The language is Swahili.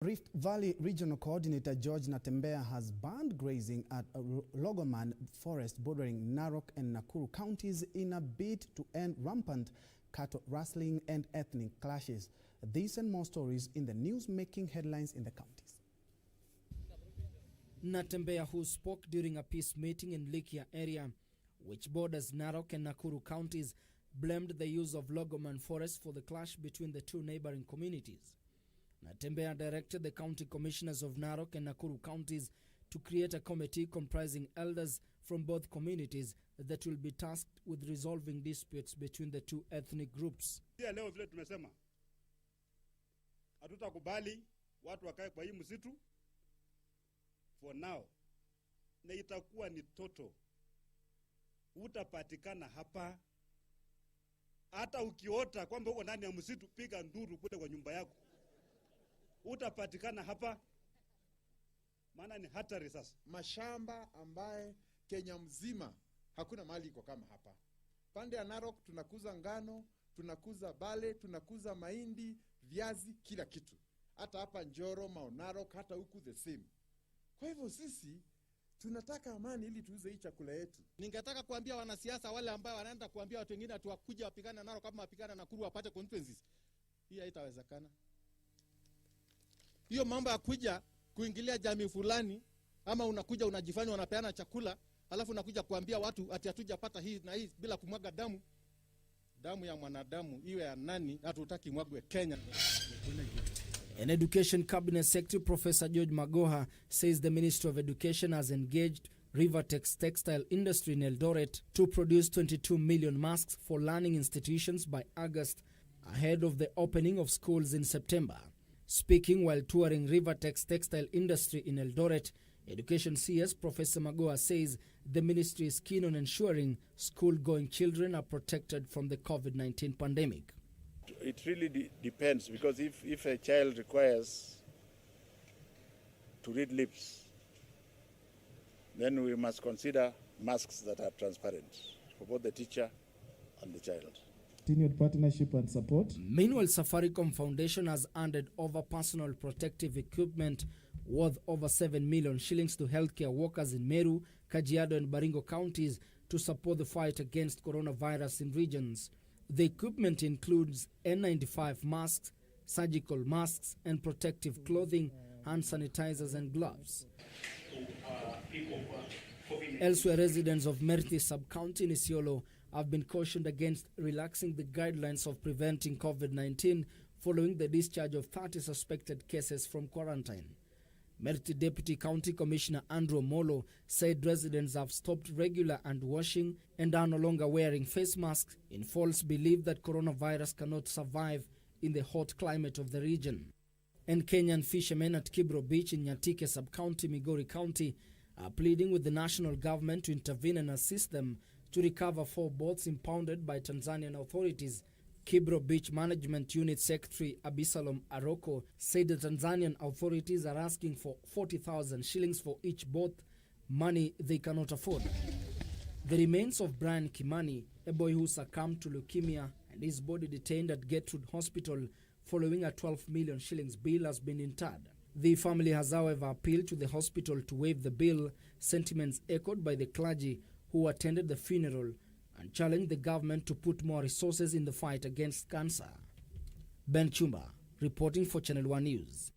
Rift Valley Regional Coordinator George Natembeya has banned grazing at Logoman forest bordering Narok and Nakuru counties in a bid to end rampant cattle rustling and ethnic clashes. These and more stories in the news making headlines in the counties. Natembeya, who spoke during a peace meeting in Likia area, which borders Narok and Nakuru counties, blamed the use of Logoman forest for the clash between the two neighboring communities. Natembeya directed the county commissioners of Narok and Nakuru counties to create a committee comprising elders from both communities that will be tasked with resolving disputes between the two ethnic groups. Leo vile tumesema hatutakubali watu wakae kwa hii msitu for now, na itakuwa ni toto. Utapatikana hapa, hata ukiota kwamba uko ndani ya msitu, piga nduru kule kwa nyumba yako. Utapatikana hapa, maana ni hatari sasa. Mashamba ambaye Kenya mzima hakuna mahali iko kama hapa. Pande ya Narok tunakuza ngano, tunakuza bale, tunakuza mahindi, viazi, kila kitu. Hata hapa Njoro, Mount Narok, hata huku the same. Kwa hivyo sisi tunataka amani ili tuuze hii chakula yetu. Ningetaka kuambia wanasiasa wale ambao wanaenda kuambia watu wengine tuwakuja wapigana Narok kama wapigana Nakuru wapate constituencies. Hii haitawezekana. Hiyo mambo ya kuja kuingilia jamii fulani, ama unakuja unajifanya unapeana chakula, alafu unakuja kuambia watu ati hatujapata hii na hii bila kumwaga damu. Damu ya mwanadamu iwe ya nani, hatutaki mwagwe Kenya. An Education Cabinet Secretary Professor George Magoha says the Ministry of Education has engaged Rivertex textile industry in Eldoret to produce 22 million masks for learning institutions by August, ahead of the opening of schools in September. Speaking while touring Rivertex textile industry in Eldoret, Education CS Professor Magoha says the ministry is keen on ensuring school-going children are protected from the COVID-19 pandemic. It really depends, because if a child requires to read lips, then we must consider masks that are transparent for both the teacher and the child. Continued partnership and support. Meanwhile, Safaricom Foundation has handed over personal protective equipment worth over 7 million shillings to healthcare workers in Meru, Kajiado and Baringo counties to support the fight against coronavirus in regions. The equipment includes N95 masks, surgical masks and protective clothing, hand sanitizers and gloves. Elsewhere, residents of Merthi sub-county in Isiolo have been cautioned against relaxing the guidelines of preventing COVID-19 following the discharge of 30 suspected cases from quarantine. Merthi Deputy County Commissioner Andrew Molo said residents have stopped regular hand washing and are no longer wearing face masks in false belief that coronavirus cannot survive in the hot climate of the region. And Kenyan fishermen at Kibro Beach in Nyatike sub-county, Migori County, are pleading with the national government to intervene and assist them to recover 4 boats impounded by Tanzanian authorities. Kibro Beach Management Unit Secretary Abisalom Aroko said the Tanzanian authorities are asking for 40,000 shillings for each boat, money they cannot afford. The remains of Brian Kimani, a boy who succumbed to leukemia and his body detained at Gertrude Hospital following a 12 million shillings bill, has been interred. The family has, however, appealed to the hospital to waive the bill, sentiments echoed by the clergy who attended the funeral, and challenged the government to put more resources in the fight against cancer. Ben Chumba, reporting for Channel 1 News.